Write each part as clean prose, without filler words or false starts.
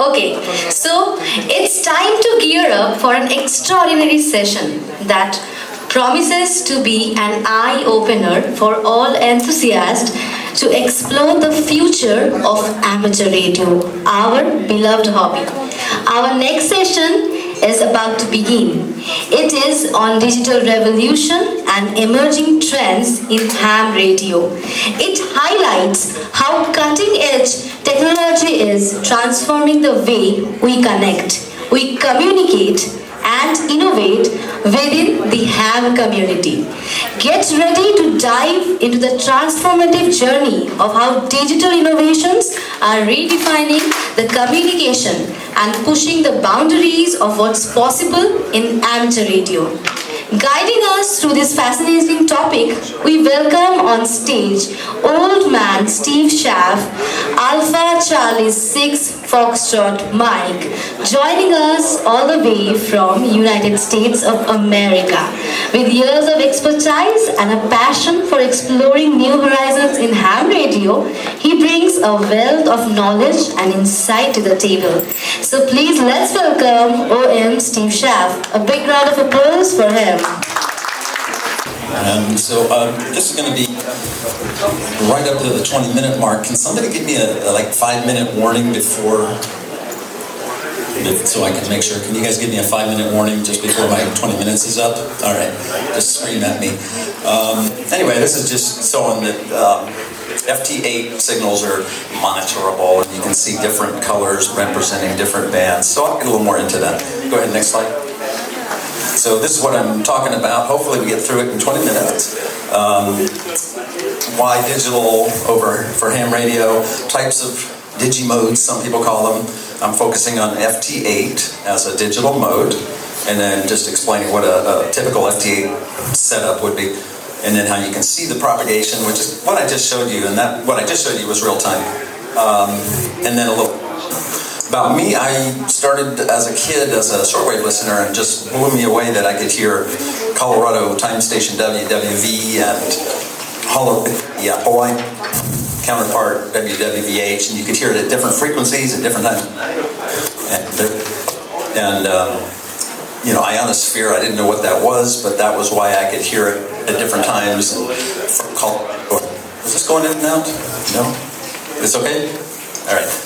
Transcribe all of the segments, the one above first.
Okay, so it's time to gear up for an extraordinary session that promises to be an eye-opener for all enthusiasts to explore the future of amateur radio, our beloved hobby. Our next session is about to begin. It is on digital revolution and emerging trends in ham radio. It highlights how cutting-edge technology is transforming the way we connect, we communicate, and innovate within the ham community. Get ready to dive into the transformative journey of how digital innovations are redefining the communication and pushing the boundaries of what's possible in amateur radio. Guiding us through this fascinating topic, we welcome on stage Old Man Steve Chafe, Alpha Charlie 6 Foxtrot Mike, joining us all the way from United States of America. With years of expertise and a passion for exploring new horizons in ham radio, he brings a wealth of knowledge and insight to the table. So please let's welcome OM Steve Chafe. A big round of applause for him. So this is going to be right up to the 20-minute mark. Can somebody give me a like 5-minute warning before, so I can make sure? Can you guys give me a 5-minute warning just before my 20 minutes is up? All right, just scream at me. Anyway, this is just showing that FT8 signals are monitorable, and you can see different colors representing different bands. So I'll get a little more into that. Go ahead, next slide. So this is what I'm talking about. Hopefully we get through it in 20 minutes. Why digital over for ham radio, types of digimodes, some people call them. I'm focusing on FT8 as a digital mode, and then just explaining what a typical FT8 setup would be, and then how you can see the propagation, which is what I just showed you, and that what I just showed you was real time. And then a little about me. I started as a kid as a shortwave listener, and just blew me away that I could hear Colorado time station WWV and Hawaii counterpart WWVH, and you could hear it at different frequencies at different times. And you know, ionosphere, I didn't know what that was, but that was why I could hear it at different times. And is this going in and out? No? It's okay? All right.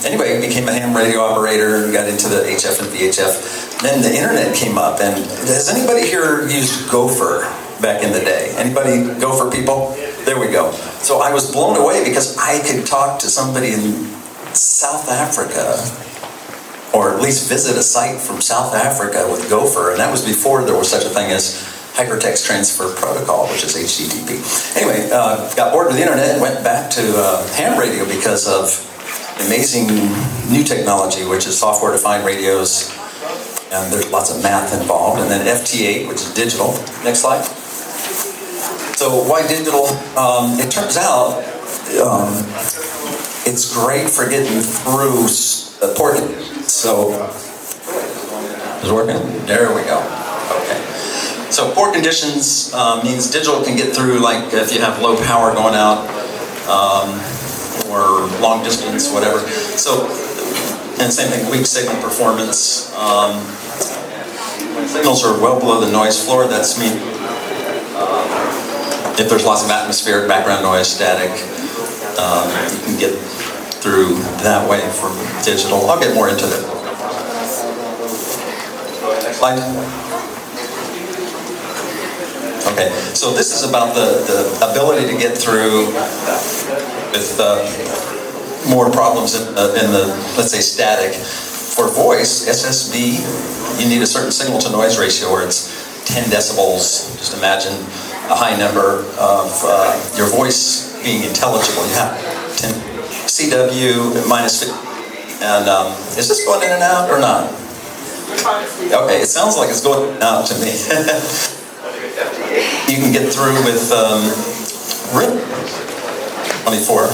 Anyway, became a ham radio operator and got into the HF and VHF. Then the internet came up, and has anybody here used Gopher back in the day? Anybody Gopher people? There we go. So I was blown away because I could talk to somebody in South Africa, or at least visit a site from South Africa with Gopher, and that was before there was such a thing as Hypertext Transfer Protocol, which is HTTP. Anyway, got bored with the internet and went back to ham radio because of amazing new technology, which is software-defined radios, and there's lots of math involved. And then FT8, which is digital. Next slide. So why digital? It turns out it's great for getting through port. So is it working? There we go. Okay. So poor conditions means digital can get through, like if you have low power going out, or long distance, whatever. So, and same thing, weak signal performance. Signals are well below the noise floor. That's mean if there's lots of atmospheric background noise, static, you can get through that way from digital. I'll get more into that. Next slide. Okay, so this is about the ability to get through with more problems in the, let's say, static. For voice, SSB, you need a certain signal to noise ratio where it's 10 decibels. Just imagine a high number of your voice being intelligible. You have 10 CW minus 50. And is this going in and out or not? Okay, it sounds like it's going out to me. You can get through with RIP 24.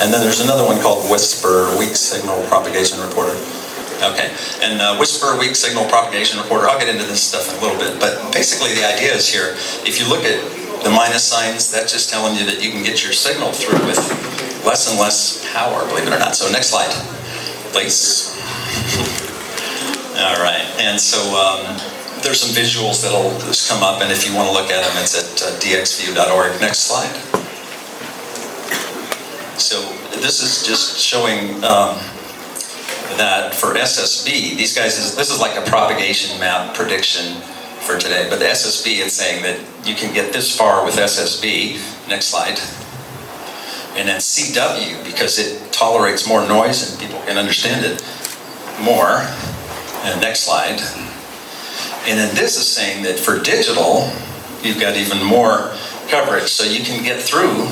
And then there's another one called Whisper, Weak Signal Propagation Reporter. Okay, and Whisper, Weak Signal Propagation Reporter, I'll get into this stuff in a little bit, but basically the idea is here, if you look at The minus signs, that's just telling you that you can get your signal through with less and less power, believe it or not. So next slide, please. All right, and so there's some visuals that'll just come up, and if you want to look at them, it's at dxview.org. Next slide. So this is just showing that for SSB, these guys, this is like a propagation map prediction for today, but the SSB, it's saying that you can get this far with SSB. Next slide. And then CW, because it tolerates more noise and people can understand it more. And next slide. And then this is saying that for digital, you've got even more coverage, so you can get through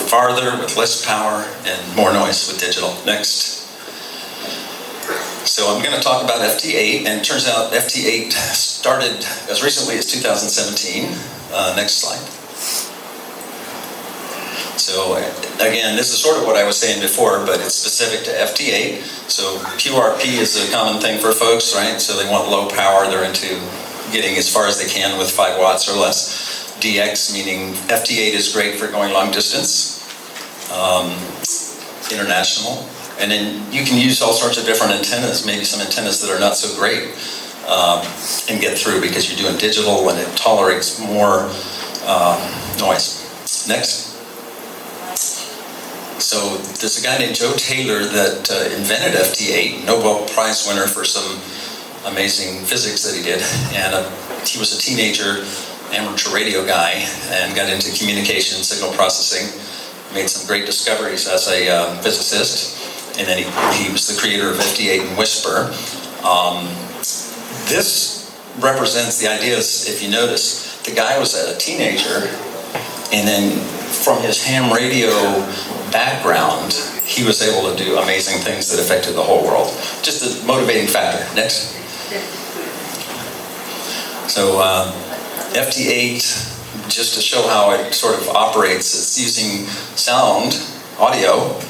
farther with less power and more noise with digital. Next. So I'm going to talk about FT8, and it turns out FT8 started as recently as 2017. Next slide. So again, this is sort of what I was saying before, but it's specific to FT8. So QRP is a common thing for folks, right? So they want low power. They're into getting as far as they can with 5 watts or less. DX, meaning FT8 is great for going long distance, international. And then you can use all sorts of different antennas, maybe some antennas that are not so great, and get through because you're doing digital and it tolerates more noise. Next. So there's a guy named Joe Taylor that invented FT8, Nobel Prize winner for some amazing physics that he did. And he was a teenager, amateur radio guy, and got into communication, signal processing, made some great discoveries as a physicist. And then he was the creator of FT8 and Whisper. This represents the ideas, if you notice, the guy was a teenager, and then from his ham radio background, he was able to do amazing things that affected the whole world. Just a motivating factor. Next. So FT8, just to show how it sort of operates, it's using sound, audio,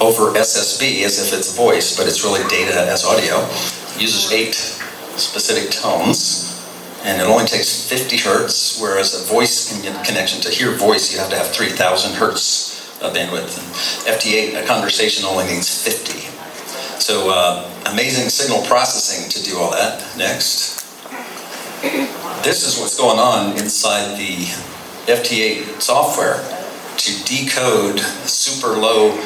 over SSB as if it's voice, but it's really data as audio. It uses 8 specific tones, and it only takes 50 hertz, whereas a voice connection, to hear voice, you have to have 3,000 hertz of bandwidth. And FT8, a conversation only needs 50. So amazing signal processing to do all that. Next. This is what's going on inside the FT8 software to decode super low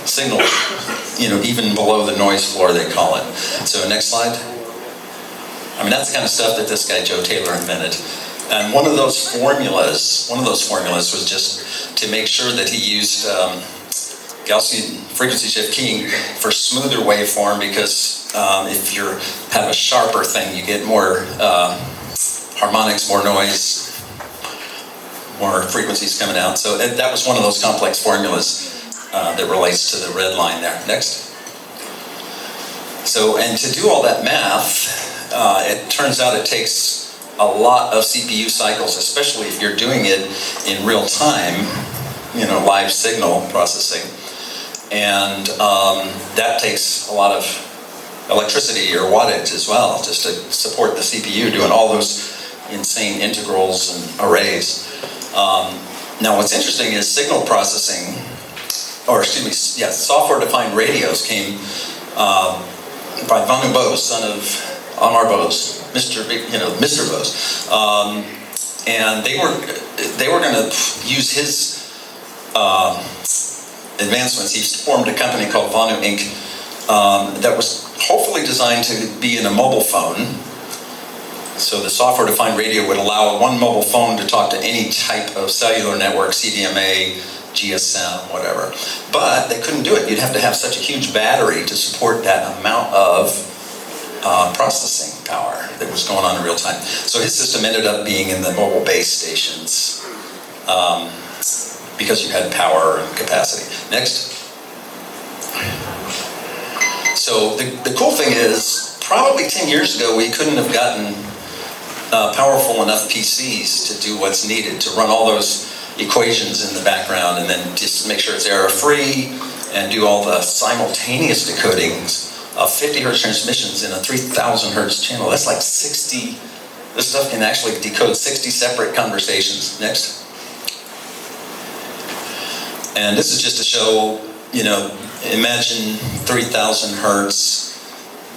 signal, even below the noise floor, they call it. So next slide. I mean, that's the kind of stuff that this guy Joe Taylor invented. And one of those formulas was just to make sure that he used Gaussian frequency shift keying for smoother waveform, because if you have a sharper thing, you get more harmonics, more noise, more frequencies coming out. So that was one of those complex formulas that relates to the red line there. Next. So, and to do all that math, it turns out it takes a lot of CPU cycles, especially if you're doing it in real time, live signal processing. And that takes a lot of electricity or wattage as well, just to support the CPU doing all those insane integrals and arrays. Now what's interesting is signal processing, software-defined radios came by Vanu Bose, son of Amar Bose, Mr. Bose, and they were going to use his advancements. He formed a company called Vanu Inc. That was hopefully designed to be in a mobile phone. So the software-defined radio would allow one mobile phone to talk to any type of cellular network, CDMA, GSM, whatever. But they couldn't do it. You'd have to have such a huge battery to support that amount of processing power that was going on in real time. So his system ended up being in the mobile base stations because you had power and capacity. Next. So the cool thing is, probably 10 years ago, we couldn't have gotten powerful enough PCs to do what's needed to run all those equations in the background and then just make sure it's error-free and do all the simultaneous decodings of 50 hertz transmissions in a 3,000 hertz channel. That's like 60 This stuff can actually decode 60 separate conversations. Next. And this is just to show, imagine 3,000 hertz.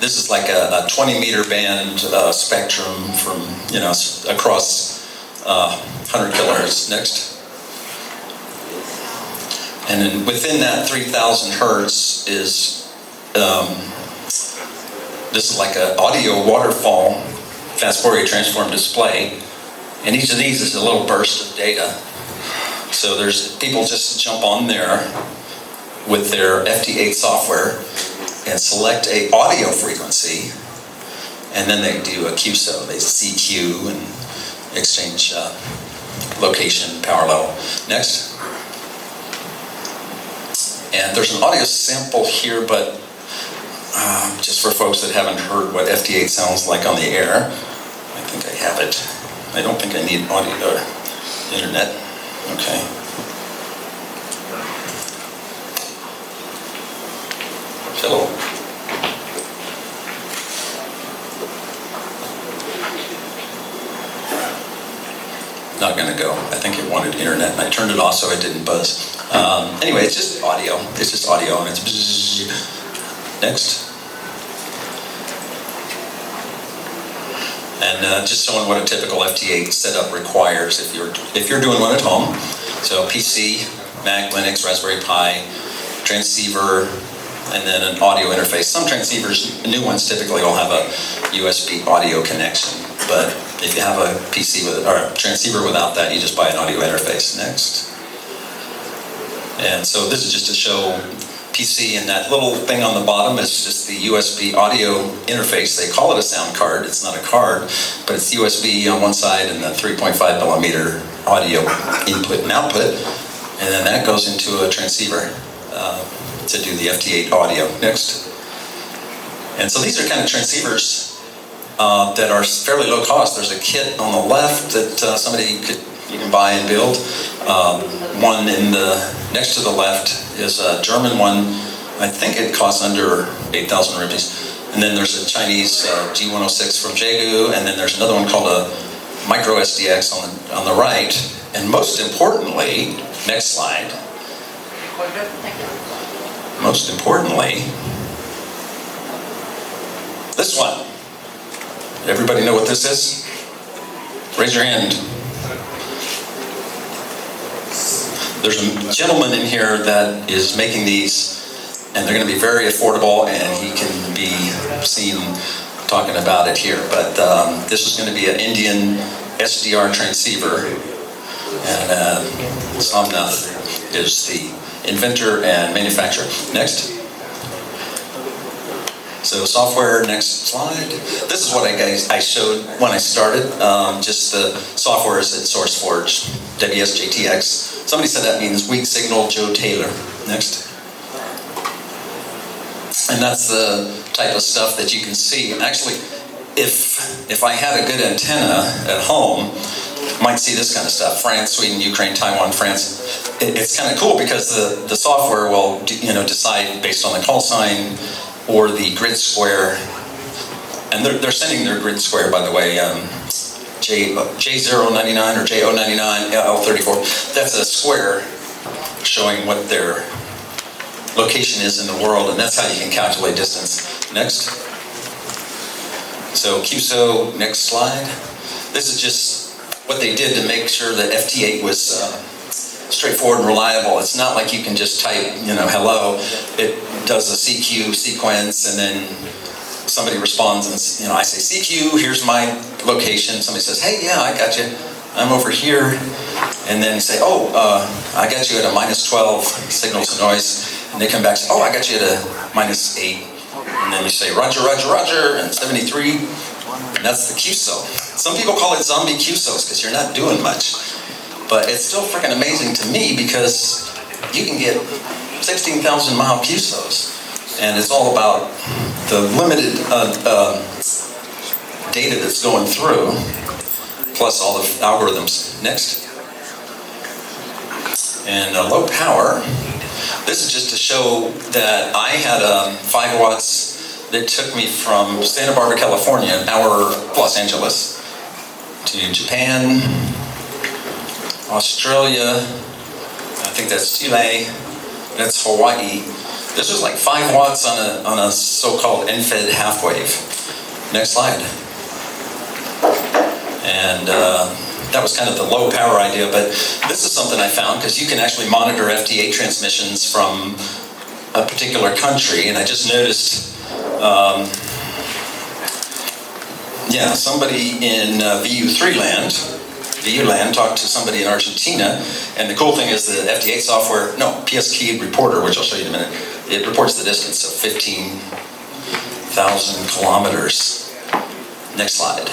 This is like a 20-meter band spectrum from, across 100 kilohertz. Next. And then within that 3,000 hertz is, this is like an audio waterfall fast Fourier transform display. And each of these is a little burst of data. So there's people just jump on there with their FT8 software and select a audio frequency, and then they do a QSO. They CQ and exchange location, power level. Next. And there's an audio sample here, but just for folks that haven't heard what FT8 sounds like on the air, I think I have it. I don't think I need audio or internet. Okay. Hello. Not gonna go. I think it wanted internet, and I turned it off so it didn't buzz. Anyway, it's just audio. It's just audio, and it's bzzz. Next. And just showing what a typical FT8 setup requires if you're doing one at home. So PC, Mac, Linux, Raspberry Pi, transceiver, and then an audio interface. Some transceivers, new ones typically will have a USB audio connection, but if you have a PC or a transceiver without that, you just buy an audio interface. Next. And so this is just to show PC, and that little thing on the bottom is just the USB audio interface. They call it a sound card. It's not a card, but it's USB on one side and the 3.5 millimeter audio input and output, and then that goes into a transceiver to do the FT8 audio. Next. And so these are kind of transceivers that are fairly low cost. There's a kit on the left that you can buy and build. One next to the left is a German one. I think it costs under 8,000 rupees. And then there's a Chinese G106 from Jaegu, and then there's another one called a Micro SDX on the right. And most importantly, next slide. Most importantly, this one. Everybody know what this is? Raise your hand. There's a gentleman in here that is making these, and they're going to be very affordable, and he can be seen talking about it here. But this is going to be an Indian SDR transceiver, and Somnath is the inventor and manufacturer. Next. So software, next slide. This is what I showed when I started. Just the software is at SourceForge, WSJTX. Somebody said that means weak signal Joe Taylor. Next. And that's the type of stuff that you can see. And actually, if I had a good antenna at home, you might see this kind of stuff. France, Sweden, Ukraine, Taiwan, France. It's kind of cool because the software will decide based on the call sign or the grid square. And they're sending their grid square, by the way, J099 or J099, L34. That's a square showing what their location is in the world, and that's how you can calculate distance. Next. So QSO, next slide. This is just what they did to make sure that FT8 was straightforward and reliable. It's not like you can just type, hello. It does a CQ sequence, and then somebody responds, and I say CQ, here's my location. Somebody says, hey, yeah, I got you. I'm over here. And then you say, I got you at a -12 signal to noise. And they come back and say, I got you at a -8. And then you say, Roger, Roger, Roger, and 73. And that's the QSO. Some people call it zombie QSOs because you're not doing much. But it's still freaking amazing to me because you can get 16,000 mile QSOs. And it's all about the limited data that's going through, plus all the algorithms. Next. And low power. This is just to show that I had 5 watts that took me from Santa Barbara, California, an hour to Los Angeles. to Japan, Australia, I think that's Chile, that's Hawaii. This was like 5 watts on a so-called NFED half wave. Next slide. And that was kind of the low power idea, but this is something I found because you can actually monitor FT8 transmissions from a particular country, and I just noticed somebody in VU land talked to somebody in Argentina, and the cool thing is the FT8 software, PSK reporter, which I'll show you in a minute, it reports the distance of 15,000 kilometers. Next slide.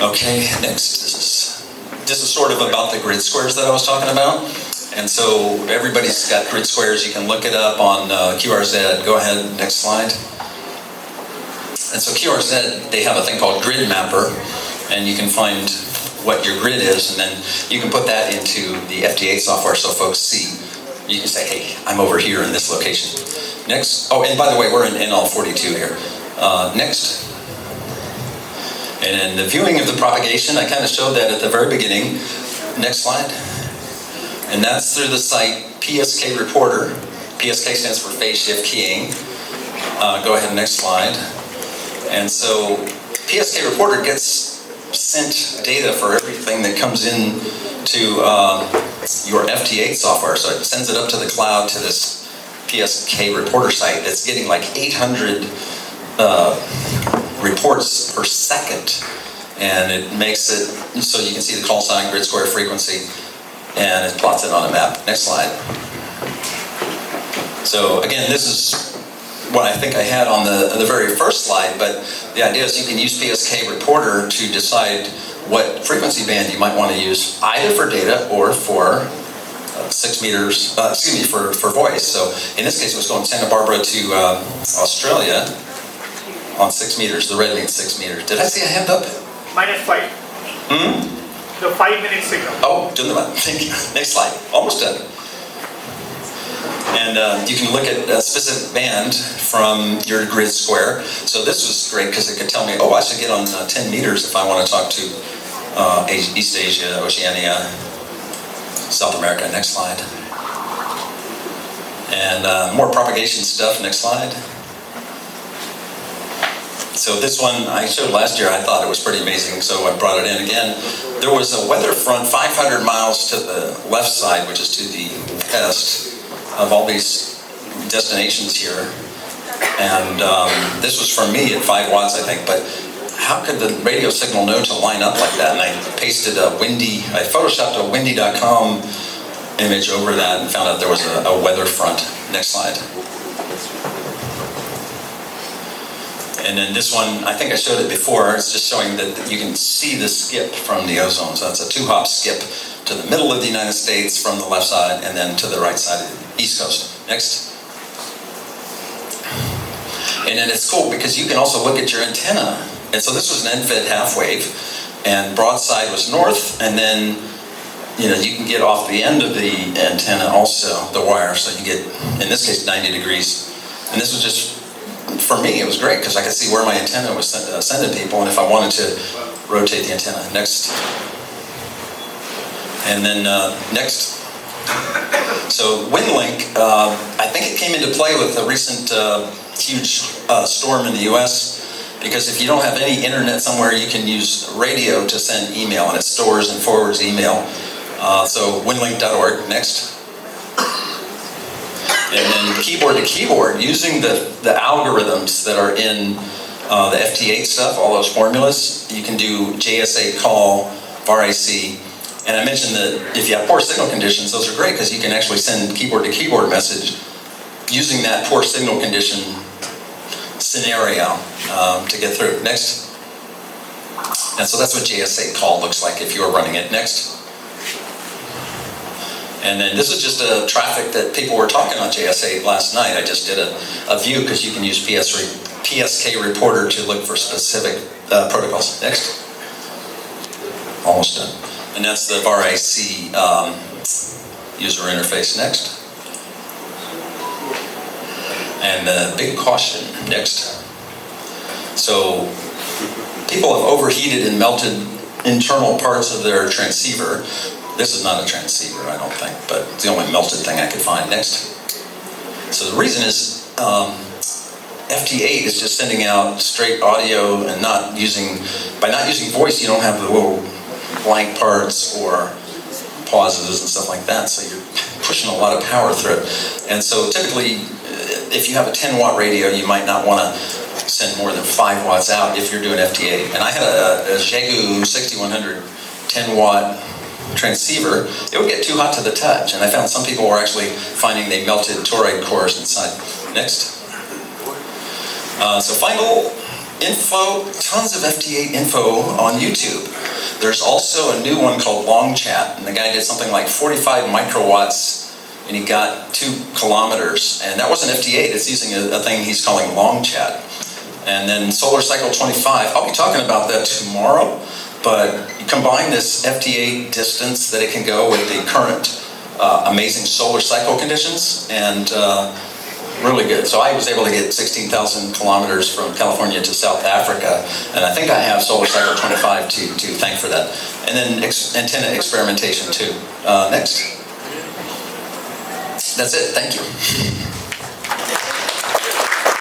Okay, next. This is sort of about the grid squares that I was talking about. And so everybody's got grid squares. You can look it up on QRZ. Go ahead, next slide. And so QRZ, they have a thing called Grid Mapper, and you can find what your grid is, and then you can put that into the FT8 software so folks see. You can say, hey, I'm over here in this location. Next. Oh, and by the way, we're in NL42 here. Next. And in the viewing of the propagation, I kind of showed that at the very beginning. Next slide. And that's through the site PSK Reporter. PSK stands for phase shift keying. Go ahead, next slide. And so PSK Reporter gets sent data for everything that comes in to your FT8 software. So it sends it up to the cloud to this PSK Reporter site that's getting like 800 reports per second. And it makes it so you can see the call sign, grid square, frequency, and it plots it on a map. Next slide. So again, this is what I think I had on the very first slide, but the idea is you can use PSK Reporter to decide what frequency band you might want to use, either for data or for 6 meters, for voice. So in this case, it was going Santa Barbara to Australia on 6 meters. The red means 6 meters. Did I see a hand up? -5. The 5-minute signal. Oh, doing the math. Thank you. Next slide. Almost done. And you can look at a specific band from your grid square. So this was great because it could tell me, I should get on 10 meters if I want to talk to East Asia, Oceania, South America. Next slide. And more propagation stuff. Next slide. So this one I showed last year. I thought it was pretty amazing, so I brought it in again. There was a weather front 500 miles to the left side, which is to the west of all these destinations here. And this was from me at 5 watts, I think, but how could the radio signal know to line up like that? And I pasted I photoshopped a windy.com image over that and found out there was a weather front. Next slide. And then this one, I think I showed it before, it's just showing that you can see the skip from the ozone. So it's a 2-hop skip to the middle of the United States from the left side and then to the right side of the East Coast. Next. And then it's cool because you can also look at your antenna. And so this was an NFED half wave, and broadside was north, and then you can get off the end of the antenna also, the wire, so you get, in this case, 90 degrees. And this was just, for me, it was great because I could see where my antenna was sending people, and if I wanted to rotate the antenna. Next. And then next. So WindLink, I think it came into play with a recent huge storm in the US, because if you don't have any internet somewhere, you can use radio to send email, and it stores and forwards email. So windlink.org. Next. And then keyboard to keyboard, using the algorithms that are in the FT8 stuff, all those formulas, you can do JSA call, RIC. And I mentioned that if you have poor signal conditions, those are great because you can actually send keyboard to keyboard message using that poor signal condition scenario to get through. Next. And so that's what JSA call looks like if you were running it. Next. And then this is just a traffic that people were talking on JSA last night. I just did a view because you can use PSK Reporter to look for specific protocols. Next. Almost done. And that's the RIC user interface. Next. And the big caution. Next. So people have overheated and melted internal parts of their transceiver. This is not a transceiver, I don't think, but it's the only melted thing I could find. Next. So the reason is FT8 is just sending out straight audio and by not using voice, you don't have the little blank parts or pauses and stuff like that, so you're pushing a lot of power through it. And so typically, if you have a 10-watt radio, you might not want to send more than 5 watts out if you're doing FT8. And I had a Xiegu 6100 10-watt transceiver. It would get too hot to the touch, and I found some people were actually finding they melted toroid cores inside. Next. So final info, tons of FT8 info on YouTube. There's also a new one called Long Chat, and the guy did something like 45 microwatts, and he got 2 kilometers, and that wasn't FT8, it's using a thing he's calling Long Chat. And then Solar Cycle 25, I'll be talking about that tomorrow, but you combine this FT8 distance that it can go with the current amazing solar cycle conditions, and really good. So I was able to get 16,000 kilometers from California to South Africa, and I think I have Solar Cycle 25 to thank for that. And then antenna experimentation too. Next. That's it, thank you.